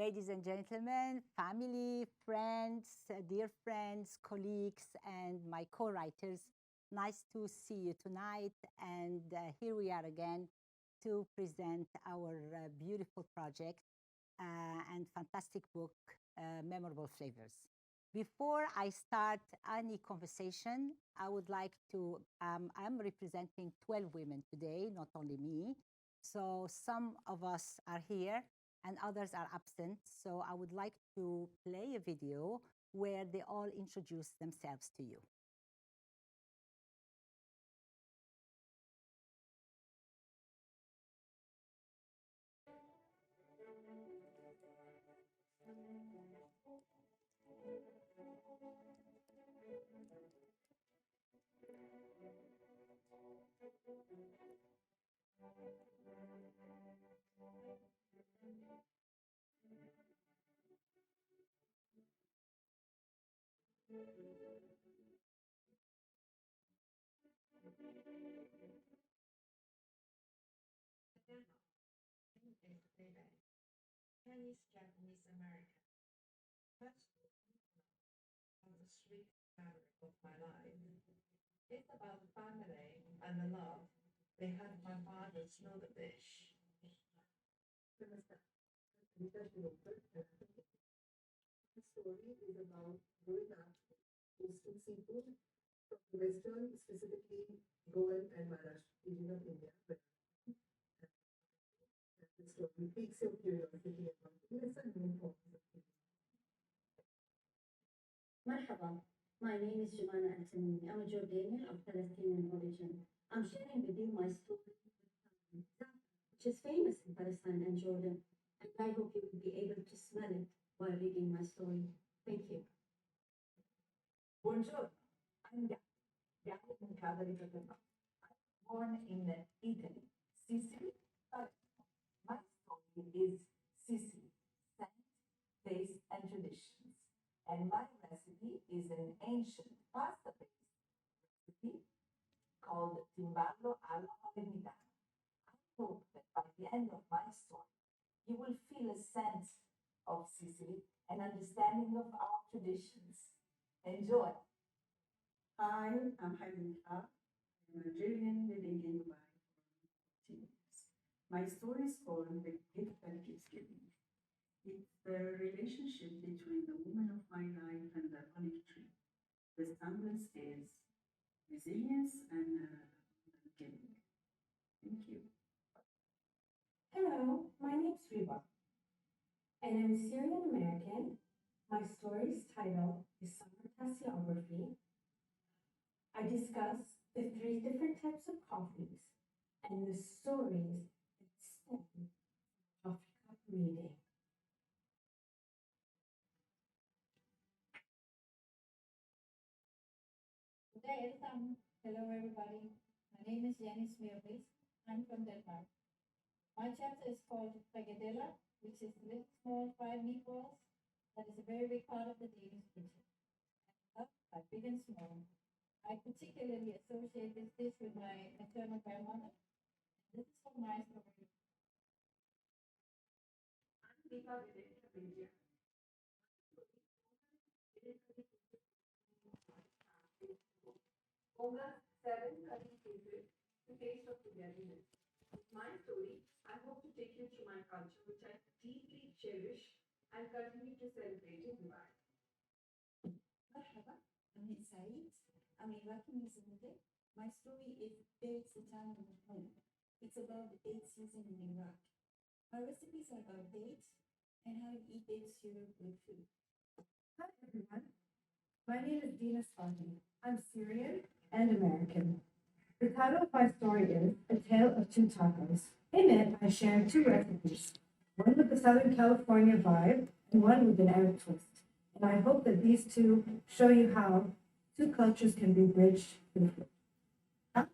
Ladies and gentlemen, family, friends, dear friends, colleagues, and my co-writers, nice to see you tonight. And here we are again to present our beautiful project and fantastic book, Memorable Flavors. Before I start any conversation, I would like to, I'm representing 12 women today, not only me. So some of us are here and others are absent. So I would like to play a video where they all introduce themselves to you. Chinese, Japanese, American. That's of the sweet fabric of my life. It's about the family and the love they had my father snow the fish. The story is about growing up tasting seafood from the Western, specifically Goan and Maharashtra region of India. The story piques your curiosity about lesser known forms of food. Marhaba, my name is Jumana Al-Shawi. I'm a Jordanian of Palestinian origin. I'm sharing with you my story, which is famous in Palestine and Jordan, and I hope you will be able to smell it while reading my story. Thank you. Buongiorno, I'm Gabby Cavalier. Born in Italy, Sicily. My story is Sicily, scent, taste, and traditions. And my recipe is an ancient pasta-based recipe called timballo alla palermitana. I hope that by the end of my story, you will feel a sense of Sicily and understanding of our traditions. Enjoy. Hi, I'm Habiba. I'm Algerian living in Dubai for 14 years. My story is called The Gift That Keeps Giving. It's the relationship between the woman of my life and the olive tree. The semblance is resilience and giving. Thank you. Hello, my name's Reba, and I'm Syrian American. My story's title is Summer Tasseography. I discuss the 3 different types of coffees and the stories that stem from Africa reading. Hello everybody. My name is Yanis Mirvis. I'm from Denmark. My chapter is called Frikadella, which is little small fried meatballs. That is a very big part of the Danish kitchen. Up by big and small. I particularly associate this dish with my maternal grandmother. This is from my story. I'm Deepa Vidya from India. Onga 7 cutting pieces to taste of togetherness. With my story, I hope to take you through my culture, which I deeply cherish and continue to celebrate in Dubai. مرحبا, I'm Saeed. I'm Iraqi Muslim. My story is Dates the Time of Home. It's about the date season in Iraq. My recipes are about dates and how to eat dates here with food. Hi everyone, my name is Dina Spalding. I'm Syrian and American. The title of my story is A Tale of Two Tacos. In it, I share 2 recipes, one with the Southern California vibe and one with an Arab twist. And I hope that these 2 show you how 2 cultures can be bridged through food.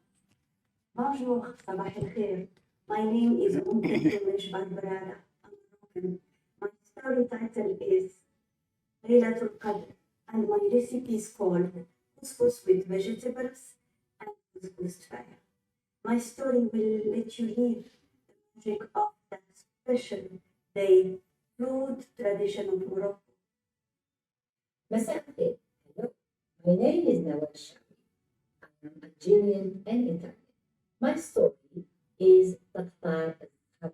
Bonjour, Sabah al-Khair. My name is English Barbarada. I'm Moroccan. My story title is Laylatul Qadr, and my recipe is called couscous with vegetables and couscous fire. My story will let you live the magic of that special day food tradition of Morocco. مساء الخير. Hello. My name is Nawal Al-Shawi. I am Algerian and Italian. My story is Taqtar al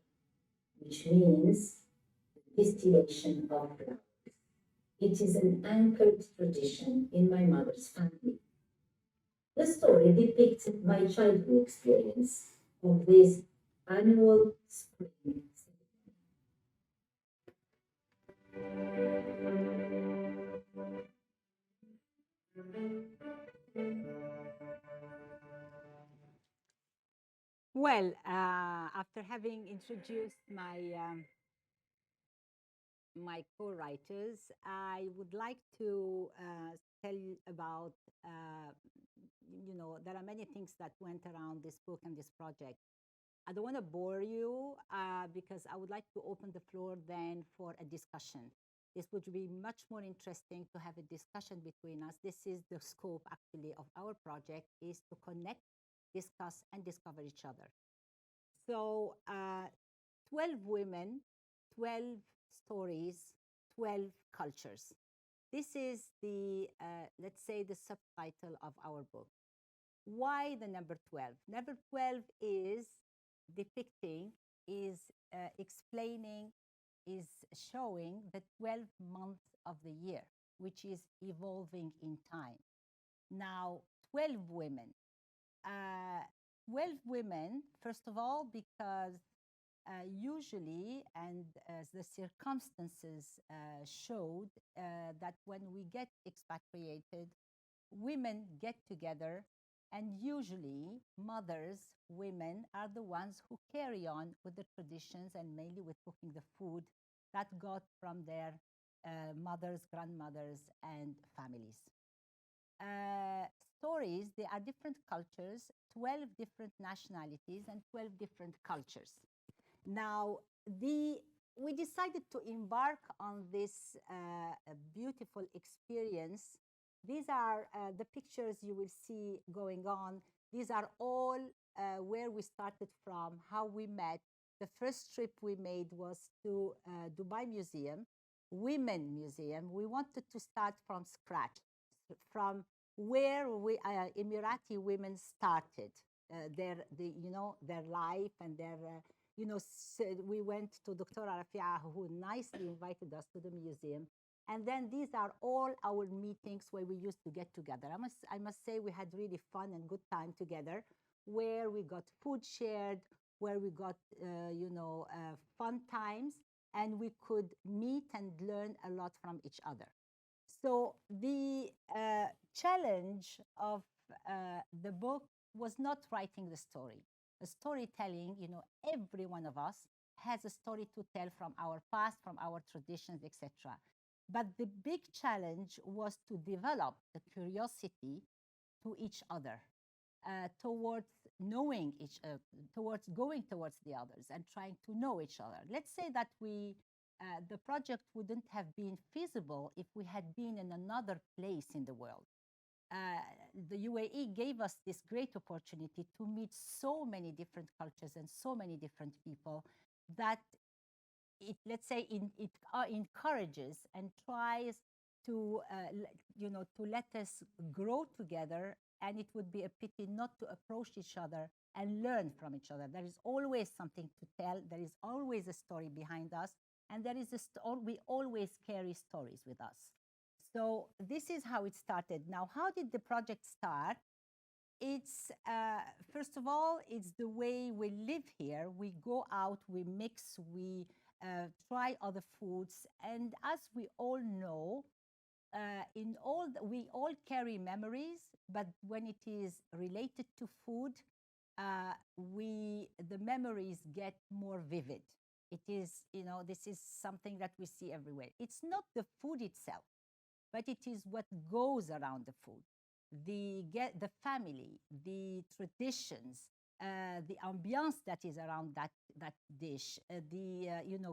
which means distillation of blood. It is an anchored tradition in my mother's family. The story depicts my childhood experience of this annual spring ceremony. Well, after having introduced my co-writers, I would like to tell you about, there are many things that went around this book and this project. I don't want to bore you because I would like to open the floor then for a discussion. This would be much more interesting to have a discussion between us. This is the scope actually of our project, is to connect, discuss, and discover each other. So 12 women, 12 stories, 12 cultures. This is the, let's say, the subtitle of our book. Why the number 12? Number 12 is depicting, is explaining, is showing the 12 months of the year, which is evolving in time. Now, 12 women. 12 women, first of all, because usually, and as the circumstances showed, that when we get expatriated, women get together, and usually mothers, women, are the ones who carry on with the traditions and mainly with cooking the food that got from their mothers, grandmothers, and families. Stories, there are different cultures, 12 different nationalities, and 12 different cultures. Now, we decided to embark on this beautiful experience. These are the pictures you will see going on. These are all where we started from, how we met. The first trip we made was to Dubai Museum, Women Museum. We wanted to start from scratch, from where we Emirati women started their life and their we went to Dr. Rafia, who nicely invited us to the museum. And then these are all our meetings where we used to get together. I must say we had really fun and good time together, where we got food shared, where we got, fun times, and we could meet and learn a lot from each other. So the challenge of the book was not writing the story. The storytelling, every one of us has a story to tell from our past, from our traditions, etc. But the big challenge was to develop the curiosity to each other, towards knowing each other, towards going towards the others and trying to know each other. Let's say that the project wouldn't have been feasible if we had been in another place in the world. The UAE gave us this great opportunity to meet so many different cultures and so many different people that it, let's say, it encourages and tries to, to let us grow together. And it would be a pity not to approach each other and learn from each other. There is always something to tell. There is always a story behind us. And there is we always carry stories with us. So this is how it started. Now, how did the project start? It's, first of all, it's the way we live here. We go out, we mix, we try other foods. And as we all know, we all carry memories, but when it is related to food, the memories get more vivid. It is, this is something that we see everywhere. It's not the food itself, but it is what goes around the food, the family, the traditions, the ambiance that is around that dish,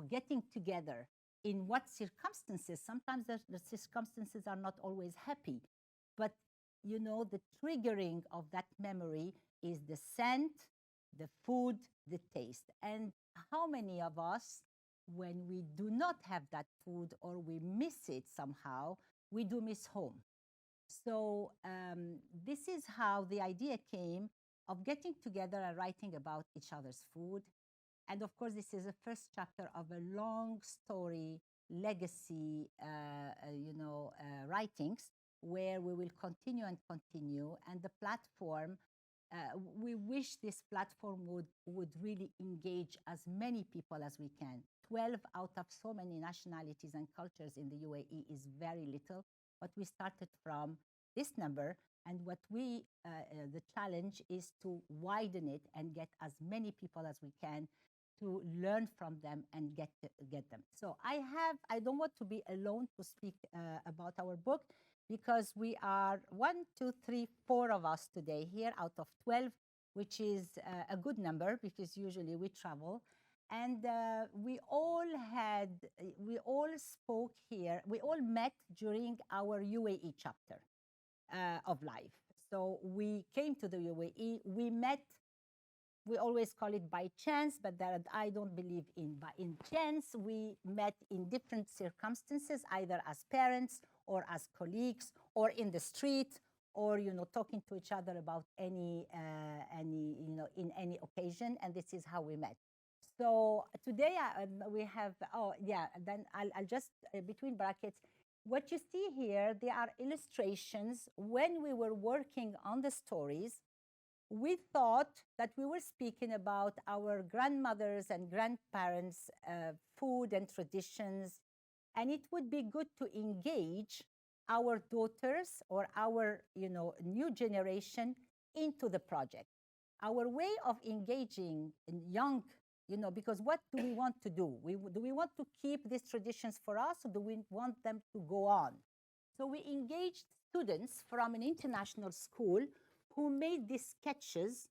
getting together. In what circumstances? Sometimes the circumstances are not always happy, but the triggering of that memory is the scent, the food, the taste. And how many of us when we do not have that food or we miss it somehow, we do miss home. So this is how the idea came of getting together and writing about each other's food. And of course, this is the first chapter of a long story legacy, writings where we will continue and continue. And the platform, we wish this platform would really engage as many people as we can. 12 out of so many nationalities and cultures in the UAE is very little, but we started from this number. And what the challenge is to widen it and get as many people as we can to learn from them and get them. So I don't want to be alone to speak about our book, because we are 4 of us today here out of 12, which is a good number because usually we travel. And we all spoke here, we all met during our UAE chapter of life. So we came to the UAE, we met, we always call it by chance, but that I don't believe in chance. We met in different circumstances, either as parents or as colleagues or in the street, or talking to each other about any in any occasion, and this is how we met. So today we have, then I'll just between brackets, what you see here, they are illustrations. When we were working on the stories, we thought that we were speaking about our grandmothers and grandparents' food and traditions, and it would be good to engage our daughters or our new generation into the project. Our way of engaging young, because what do we want to do? Do we want to keep these traditions for us, or do we want them to go on? So we engaged students from an international school who made these sketches,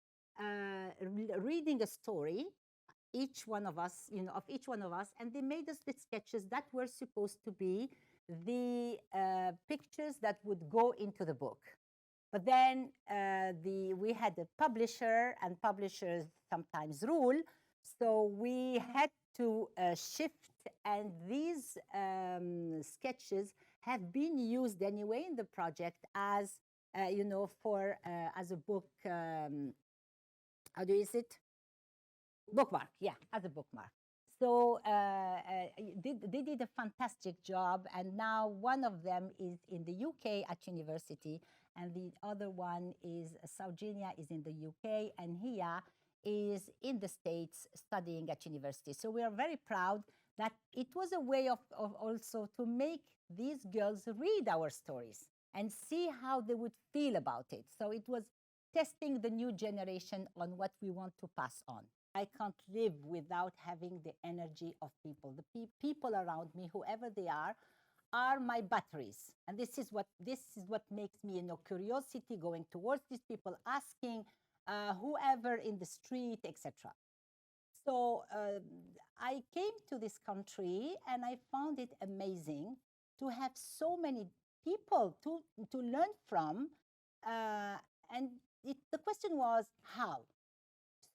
reading a story, each one of us, of each one of us, and they made us the sketches that were supposed to be the pictures that would go into the book. But then we had a publisher, and publishers sometimes rule, so we had to shift, and these sketches have been used anyway in the project as as a book, how do you say it? Bookmark, yeah, as a bookmark. So they did a fantastic job, and now one of them is in the UK at university, and the other one is Saujenia is in the UK, and Hia is in the States studying at university. So we are very proud that it was a way of also to make these girls read our stories and see how they would feel about it. So it was testing the new generation on what we want to pass on. I can't live without having the energy of people. The people around me, whoever they are my batteries. And this is what makes me, curiosity, going towards these people, asking whoever in the street, etc. So I came to this country and I found it amazing to have so many people to learn from. And the question was how.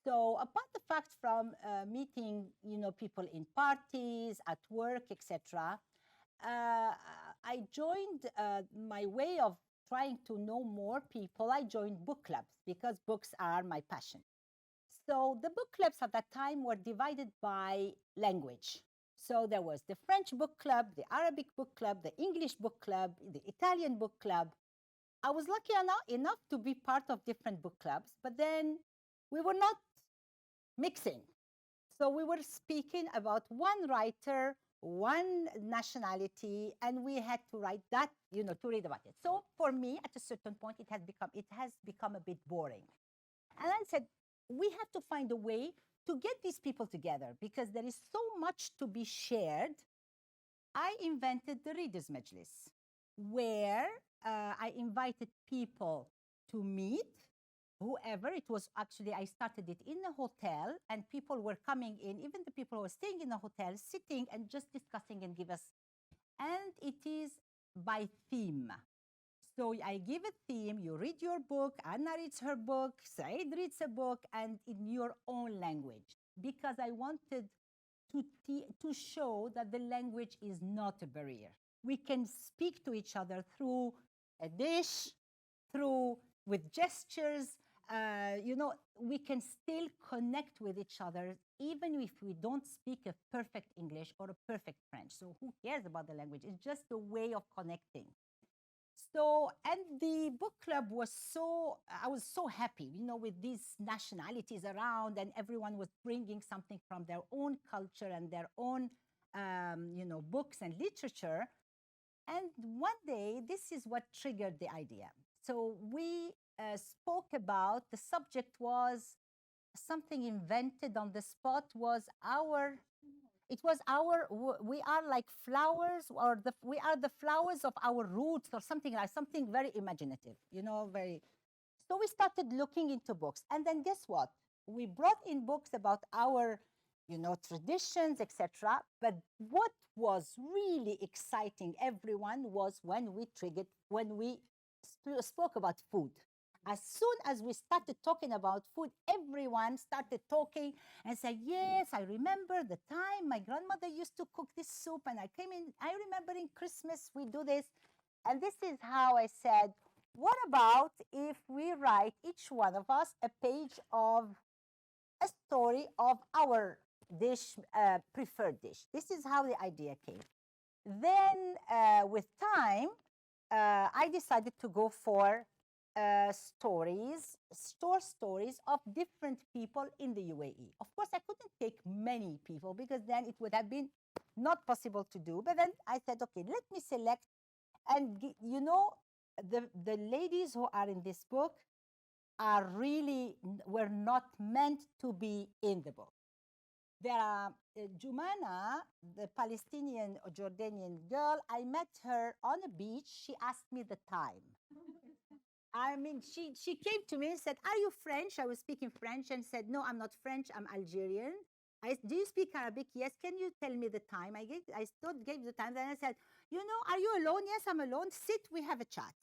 So apart the fact from meeting, people in parties, at work, etc., I joined my way of trying to know more people. I joined book clubs because books are my passion. So the book clubs at that time were divided by language. So there was the French book club, the Arabic book club, the English book club, the Italian book club. I was lucky enough to be part of different book clubs, but then we were not mixing. So we were speaking about one writer, one nationality, and we had to write that, to read about it. So for me, at a certain point, it has become a bit boring. And I said, we have to find a way to get these people together because there is so much to be shared. I invented the Readers Majlis, where I invited people to meet, whoever. It was actually, I started it in a hotel, and people were coming in, even the people who were staying in the hotel, sitting and just discussing and give us. And it is by theme. So I give a theme, you read your book, Anna reads her book, Said reads a book, and in your own language. Because I wanted to show that the language is not a barrier. We can speak to each other through a dish, through with gestures. We can still connect with each other even if we don't speak a perfect English or a perfect French. So who cares about the language? It's just a way of connecting. So, and the book club was I was so happy, with these nationalities around, and everyone was bringing something from their own culture and their own, books and literature. And one day, this is what triggered the idea. So we spoke about, the subject was something invented on the spot, we are like flowers, or we are the flowers of our roots, or something very imaginative, very. So we started looking into books, and then guess what? We brought in books about our, traditions, etc. But what was really exciting everyone was when we spoke about food. As soon as we started talking about food, everyone started talking and said, yes, I remember the time my grandmother used to cook this soup, and I remember in Christmas we do this. And this is how I said, what about if we write, each one of us, a page of a story of our dish, preferred dish. This is how the idea came. Then with time, I decided to go for stories of different people in the UAE. Of course, I couldn't take many people because then it would have been not possible to do. But then I said, okay, let me select. And the ladies who are in this book were not meant to be in the book. There are Jumana, the Palestinian or Jordanian girl. I met her on a beach. She asked me the time. I mean, she came to me and said, are you French? I was speaking French and said, no, I'm not French, I'm Algerian. Do you speak Arabic? Yes. Can you tell me the time? I gave the time. Then I said, are you alone? Yes, I'm alone. Sit, we have a chat.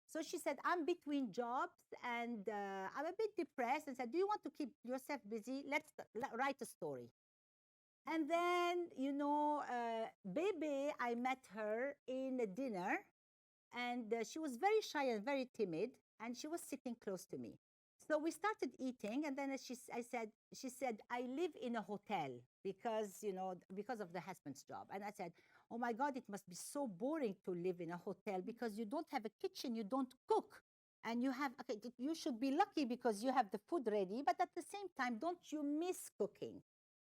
So she said, I'm between jobs and I'm a bit depressed. And said, do you want to keep yourself busy? Let's write a story. And then, Bebe, I met her in a dinner, and she was very shy and very timid, and she was sitting close to me. So we started eating, and then she said, I live in a hotel because of the husband's job. And I said, oh my God, it must be so boring to live in a hotel because you don't have a kitchen, you don't cook. And you should be lucky because you have the food ready, but at the same time, don't you miss cooking?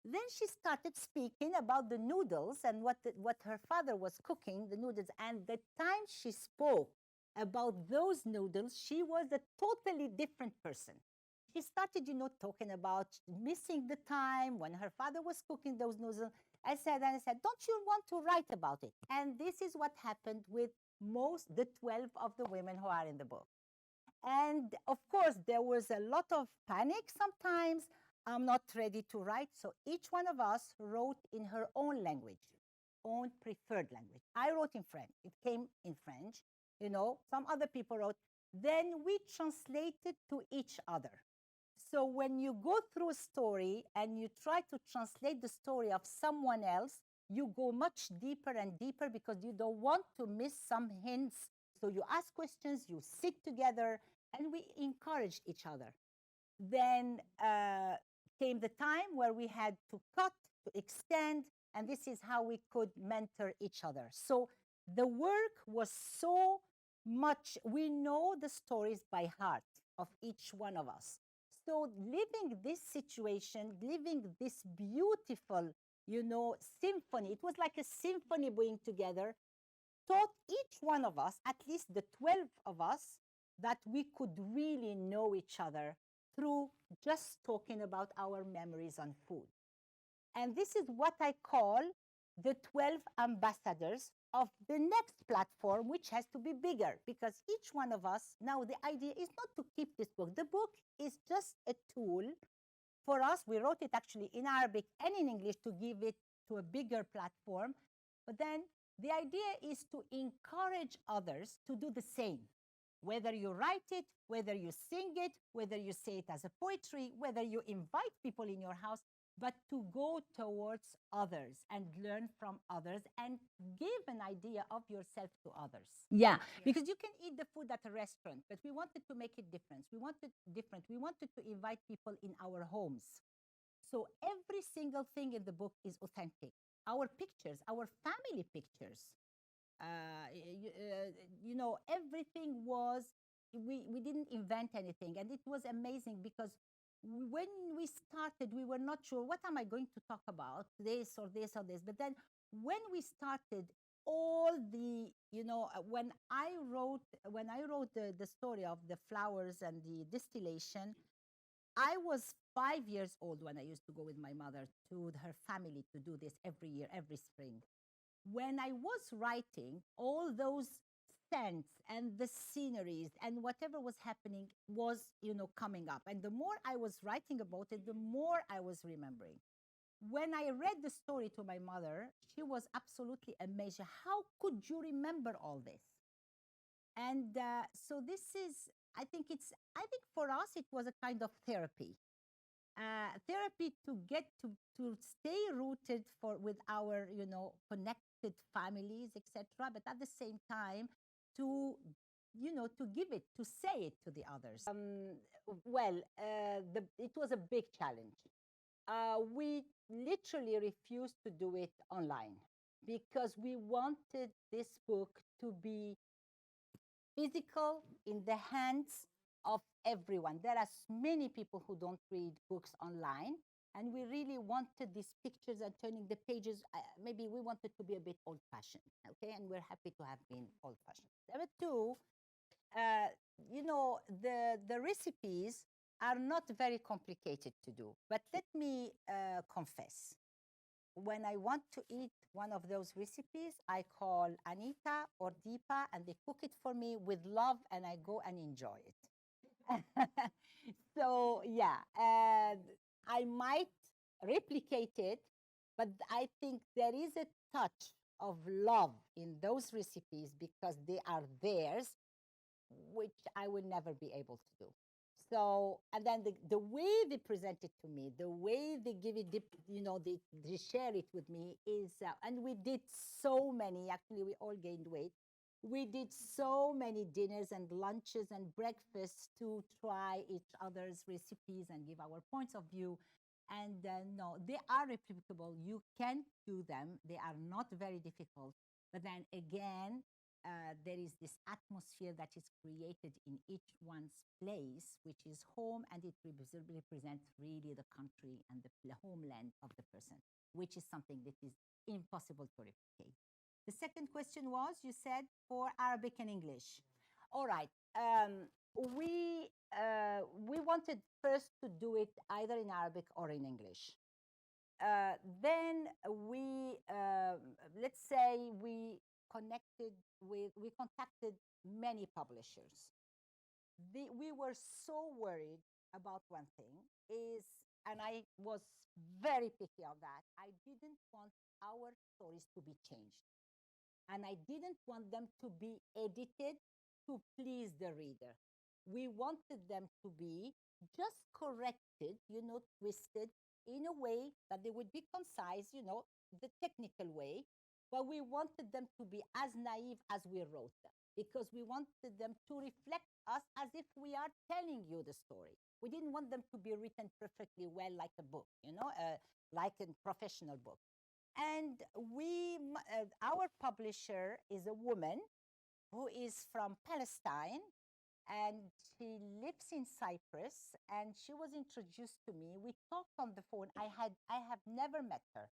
Then she started speaking about the noodles and what her father was cooking, the noodles. And the time she spoke about those noodles, she was a totally different person. She started, talking about missing the time when her father was cooking those noodles. I said, don't you want to write about it? And this is what happened with the 12 of the women who are in the book. And of course, there was a lot of panic sometimes. I'm not ready to write. So each one of us wrote in her own language, own preferred language. I wrote in French. It came in French. Some other people wrote. Then we translated to each other. So when you go through a story and you try to translate the story of someone else, you go much deeper and deeper because you don't want to miss some hints. So you ask questions, you sit together, and we encouraged each other. Then came the time where we had to cut, to extend, and this is how we could mentor each other. So the work was so much, we know the stories by heart of each one of us. So living this situation, living this beautiful, symphony, it was like a symphony being together, taught each one of us, at least the 12 of us, that we could really know each other through just talking about our memories on food. And this is what I call the 12 ambassadors of the next platform, which has to be bigger because each one of us, now the idea is not to keep this book. The book is just a tool for us. We wrote it actually in Arabic and in English to give it to a bigger platform. But then the idea is to encourage others to do the same. Whether you write it, whether you sing it, whether you say it as a poetry, whether you invite people in your house, but to go towards others and learn from others and give an idea of yourself to others. Yeah, because you can eat the food at a restaurant, but we wanted to make it different. We wanted different. We wanted to invite people in our homes. So every single thing in the book is authentic. Our pictures, our family pictures, you know, everything was, we didn't invent anything. And it was amazing because when we started, we were not sure, what am I going to talk about, this or this or this. But then when we started, all the, you know, when I wrote the story of the flowers and the distillation, I was 5 years old when I used to go with my mother to her family to do this every year, every spring. When I was writing, all those scents and the sceneries and whatever was happening was, you know, coming up. And the more I was writing about it, the more I was remembering. When I read the story to my mother, she was absolutely amazed. How could you remember all this? And so this is, I think for us, it was a kind of therapy. Therapy to get to stay rooted for with our, you know, connected families, etc. But at the same time, to, you know, to give it, to say it to the others. Well, it was a big challenge. We literally refused to do it online because we wanted this book to be physical in the hands of everyone. There are many people who don't read books online, and we really wanted these pictures and turning the pages. Maybe we wanted to be a bit old fashioned, okay? And we're happy to have been old fashioned. Number two, uh, you know, the recipes are not very complicated to do, but let me confess, when I want to eat one of those recipes, I call Anita or Deepa, and they cook it for me with love, and I go and enjoy it. So, yeah, I might replicate it, but I think there is a touch of love in those recipes because they are theirs, which I will never be able to do. So, and then the way they present it to me, the way they give it, you know, they share it with me is, and we did so many, actually, we all gained weight. We did so many dinners and lunches and breakfasts to try each other's recipes and give our points of view. And no, they are replicable. You can do them. They are not very difficult. But then again, there is this atmosphere that is created in each one's place, which is home, and it represents really the country and the homeland of the person, which is something that is impossible to replicate. The second question was, you said, for Arabic and English. All right. We wanted first to do it either in Arabic or in English. Then we, let's say, we contacted many publishers. We were so worried about one thing is, and I was very picky on that. I didn't want our stories to be changed, and I didn't want them to be edited to please the reader. We wanted them to be just corrected, you know, twisted in a way that they would be concise, you know, the technical way, but we wanted them to be as naive as we wrote them because we wanted them to reflect us as if we are telling you the story. We didn't want them to be written perfectly well like a book, you know, like a professional book. And our publisher is a woman who is from Palestine, and she lives in Cyprus, and she was introduced to me. We talked on the phone. I have never met her.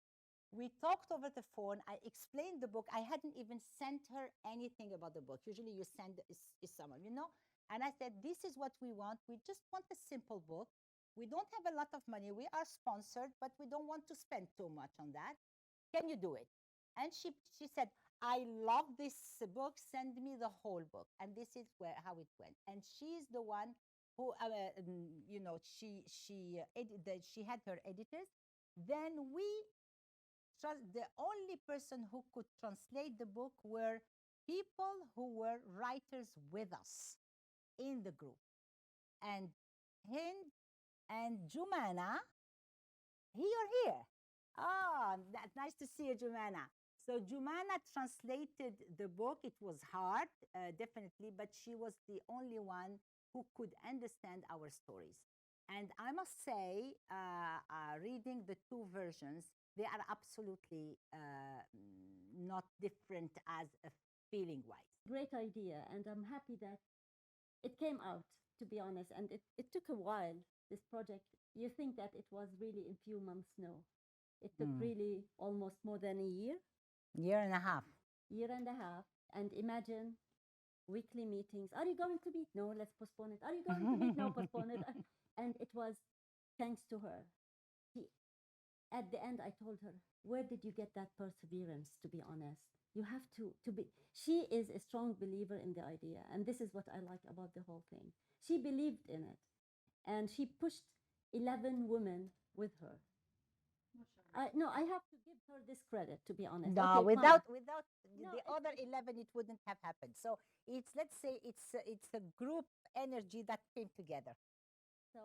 We talked over the phone. I explained the book. I hadn't even sent her anything about the book. Usually you send is someone, you know. And I said, this is what we want. We just want a simple book. We don't have a lot of money. We are sponsored, but we don't want to spend too much on that. Can you do it? And she said, I love this book. Send me the whole book. And this is how it went. And she's the one who, you know, she had her editors. Then the only person who could translate the book were people who were writers with us in the group. And Hind and Jumana You're here. Oh, nice to see you, Jumana. So Jumana translated the book. It was hard, definitely, but she was the only one who could understand our stories. And I must say, reading the two versions, they are absolutely not different as a feeling wise. Great idea, and I'm happy that it came out, to be honest, and it took a while, this project. You think that it was really in few months? No, it took really almost more than a year. Year and a half. Year and a half. And imagine weekly meetings. Are you going to meet? No, let's postpone it. Are you going to meet? No, postpone it. And it was thanks to her. At the end, I told her, where did you get that perseverance, to be honest? You have to be, she is a strong believer in the idea. And this is what I like about the whole thing. She believed in it. And she pushed 11 women with her. No, I have to give her this credit, to be honest. No, Okay, without No, the other 11, it wouldn't have happened. So it's, let's say, it's a group energy that came together. So,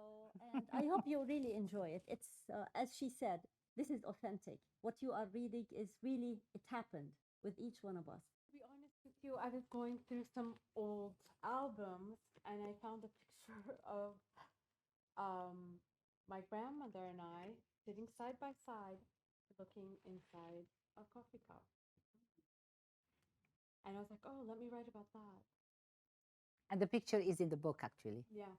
and I hope you really enjoy it. It's, as she said, this is authentic. What you are reading is really, it happened with each one of us. To be honest with you, I was going through some old albums and I found a picture of my grandmother and I sitting side by side looking inside a coffee cup. And I was like, oh, let me write about that. And the picture is in the book, actually. Yeah.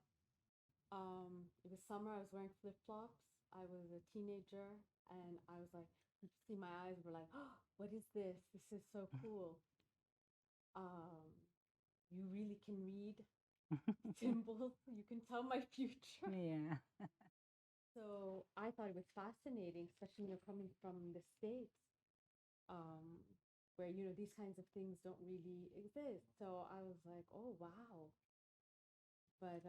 It was summer. I was wearing flip flops. I was a teenager, and I was like, you could see my eyes were like, oh, what is this? This is so cool. You really can read symbols. You can tell my future. Yeah. So I thought it was fascinating, especially coming from the States, where these kinds of things don't really exist. So I was like, oh wow. But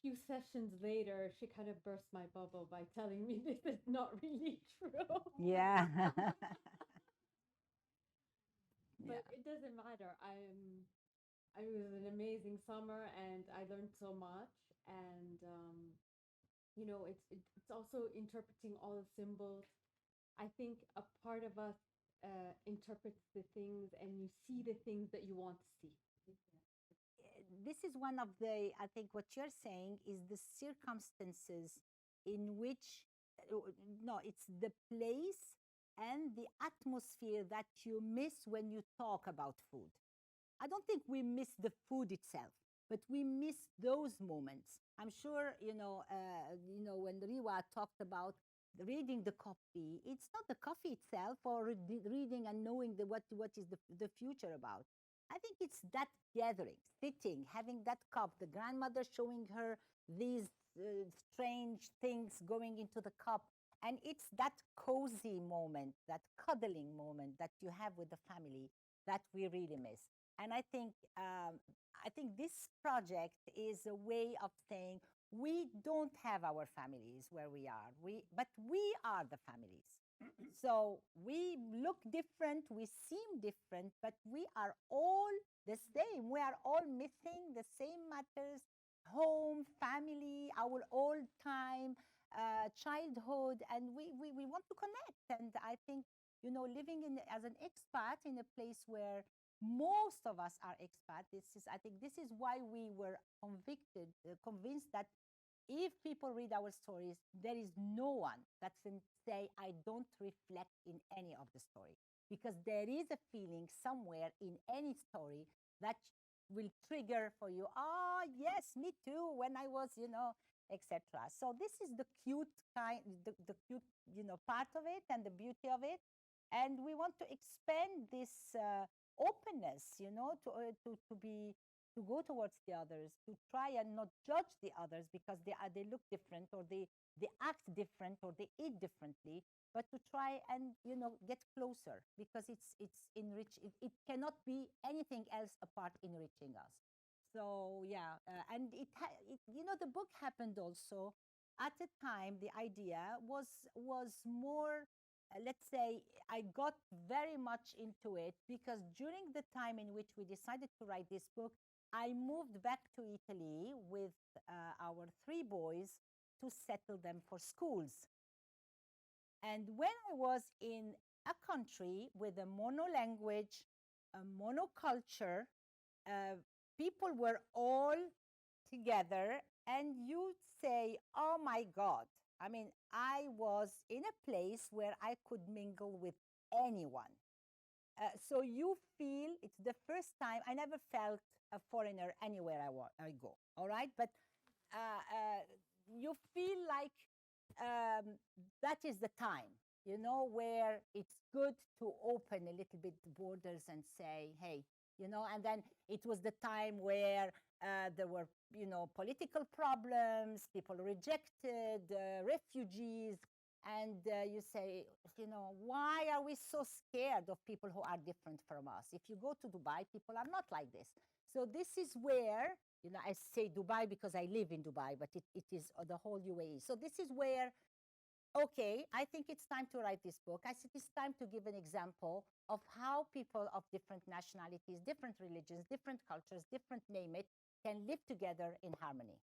few sessions later, she kind of burst my bubble by telling me this is not really true. Yeah. But it doesn't matter. It was an amazing summer, and I learned so much. And it's also interpreting all the symbols. I think a part of us interprets the things, and you see the things that you want to see. This is one of the, I think what you're saying is the circumstances in which, no, it's the place and the atmosphere that you miss when you talk about food. I don't think we miss the food itself, but we miss those moments. I'm sure, when Riwa talked about reading the coffee, it's not the coffee itself or reading and knowing what is the future about. I think it's that gathering, sitting, having that cup, the grandmother showing her these strange things going into the cup. And it's that cozy moment, that cuddling moment that you have with the family that we really miss. And I think this project is a way of saying we don't have our families where we are, but we are the families. So we look different, we seem different, but we are all the same. We are all missing the same matters: home, family, our old time, childhood, and we want to connect. And I think, living as an expat in a place where most of us are expat, I think this is why we were convinced that if people read our stories, there is no one that can say, I don't reflect in any of the story. Because there is a feeling somewhere in any story that will trigger for you, yes, me too, when I was, etc. So this is the cute the cute, part of it and the beauty of it. And we want to expand this openness, to go towards the others, to try and not judge the others because they look different, or they act different, or they eat differently, but to try and get closer, because it's enrich. It cannot be anything else apart enriching us. So yeah, and the book happened also at a time. The idea was more. Let's say I got very much into it because during the time in which we decided to write this book, I moved back to Italy with our three boys to settle them for schools. And when I was in a country with a mono language, a monoculture, people were all together, and you'd say, oh my God. I mean, I was in a place where I could mingle with anyone. So you feel it's the first time I never felt a foreigner anywhere I go. All right, but you feel like that is the time, where it's good to open a little bit the borders and say, hey, and then it was the time where there were, political problems, people rejected, refugees, and you say, why are we so scared of people who are different from us? If you go to Dubai, people are not like this. So this is where, I say Dubai because I live in Dubai, but it is the whole UAE. So this is where, okay, I think it's time to write this book. I said it's time to give an example of how people of different nationalities, different religions, different cultures, different name it, can live together in harmony.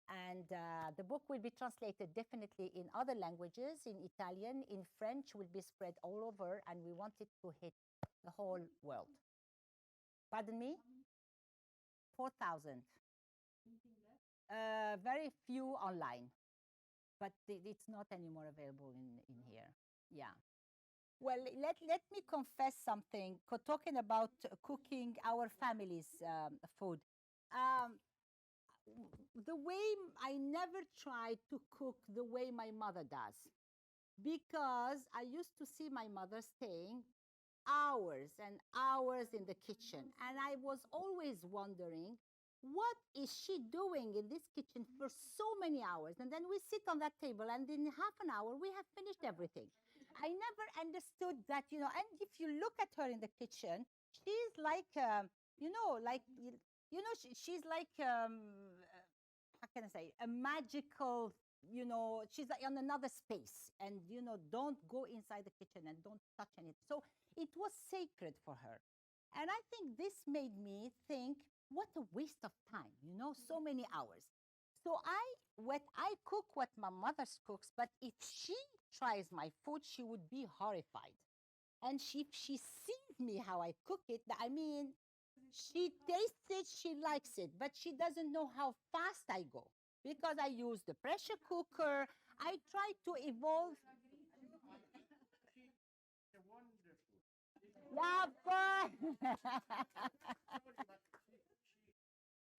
And the book will be translated definitely in other languages, in Italian, in French, will be spread all over, and we want it to hit the whole world. Pardon me? 4,000. Very few online, but it's not anymore available in here. Yeah. Well, let me confess something. Talking about cooking our family's food. Um, the way I never tried to cook the way my mother does, because I used to see my mother staying hours and hours in the kitchen, and I was always wondering, what is she doing in this kitchen for so many hours? And then we sit on that table, and in half an hour we have finished everything. I never understood that, and if you look at her in the kitchen, she's like, she's like, how can I say, a magical, she's like on another space, and, don't go inside the kitchen and don't touch anything. So it was sacred for her. And I think this made me think, what a waste of time, so many hours. So I cook what my mother cooks, but if she tries my food, she would be horrified. And if she sees me how I cook it, I mean, she tastes it, she likes it, but she doesn't know how fast I go because I use the pressure cooker. I try to evolve. Yeah, of course.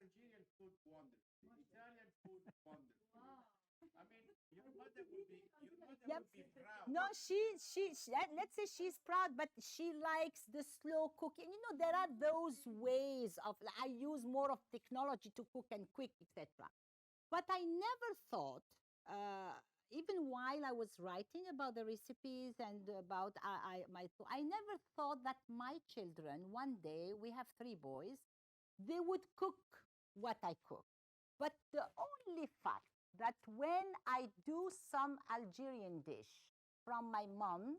Nigerian food wonderful, Italian food wonderful. I mean, your mother would be Yep. proud. No, let's say she's proud, but she likes the slow cooking. There are those ways of, I use more of technology to cook and quick, etc. But I never thought, even while I was writing about the recipes and about I never thought that my children, one day, we have 3 boys, they would cook what I cook. But the only fact that when I do some Algerian dish from my mom,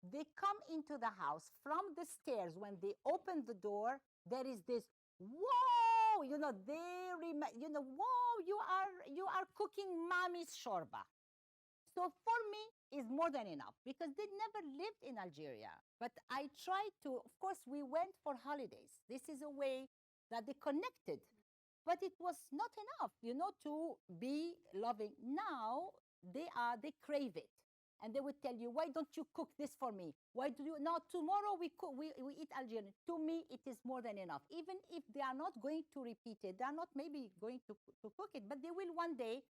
they come into the house from the stairs. When they open the door, there is this, whoa, whoa, you are cooking mommy's shorba. So for me, is more than enough because they never lived in Algeria. But I tried to, of course, we went for holidays. This is a way that they connected. But it was not enough, to be loving. Now they crave it. And they would tell you, why don't you cook this for me? Why do you now tomorrow we eat Algerian? To me, it is more than enough. Even if they are not going to repeat it, they are not maybe going to cook it, but they will one day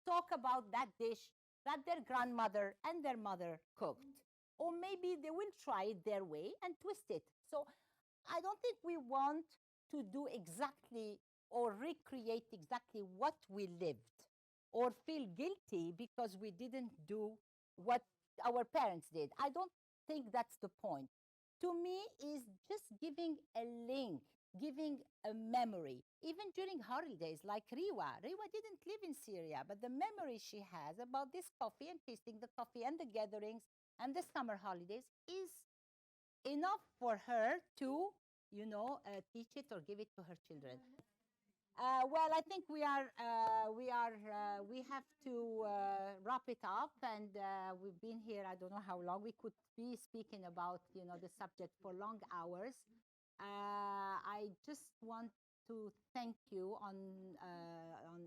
talk about that dish that their grandmother and their mother cooked. Or maybe they will try it their way and twist it. So I don't think we want to do exactly or recreate exactly what we lived or feel guilty because we didn't do what our parents did. I don't think that's the point. To me, is just giving a link, giving a memory. Even during holidays like Riwa. Riwa didn't live in Syria, but the memory she has about this coffee and tasting the coffee and the gatherings and the summer holidays is enough for her to, teach it or give it to her children. Well, I think we have to wrap it up, and we've been here. I don't know how long. We could be speaking about, the subject for long hours. I just want to thank you on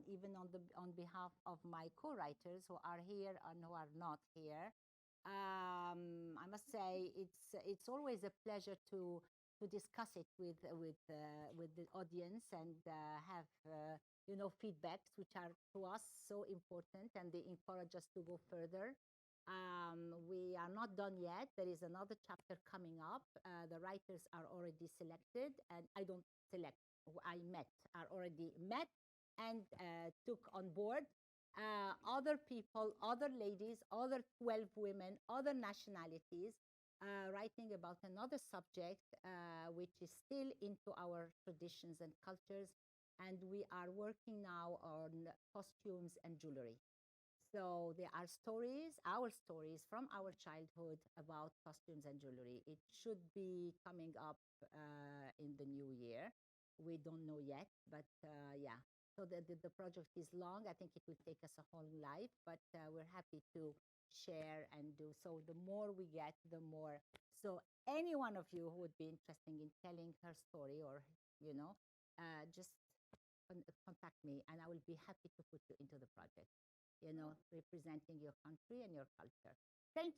even on behalf of my co-writers who are here and who are not here. I must say it's always a pleasure to discuss it with the audience and have feedbacks which are to us so important, and they encourage us to go further. We are not done yet. There is another chapter coming up. The writers are already selected, and I don't select. Who I met are already met and took on board. Other people, other ladies, other 12 women, other nationalities, writing about another subject which is still into our traditions and cultures. And we are working now on costumes and jewelry. So there are stories, our stories from our childhood about costumes and jewelry. It should be coming up in the new year. We don't know yet, but yeah. So the project is long. I think it will take us a whole life, but we're happy to share and do. So the more we get, the more. So any one of you who would be interested in telling her story, or just contact me, and I will be happy to put you into the project, representing your country and your culture. Thank